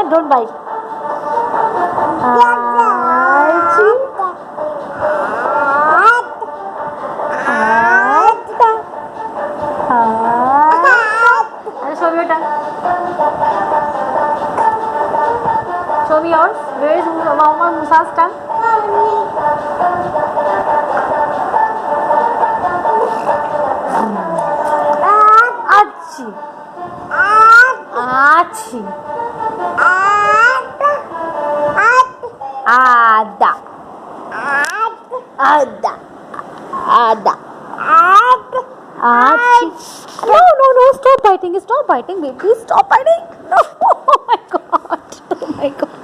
Don't bite. Show me your tongue. Show me yours. Where is Moosa's tongue? Achi. Achi. Ada. Ada. Ada. Achi. No, stop biting, baby, stop biting. No, oh my god, oh my god.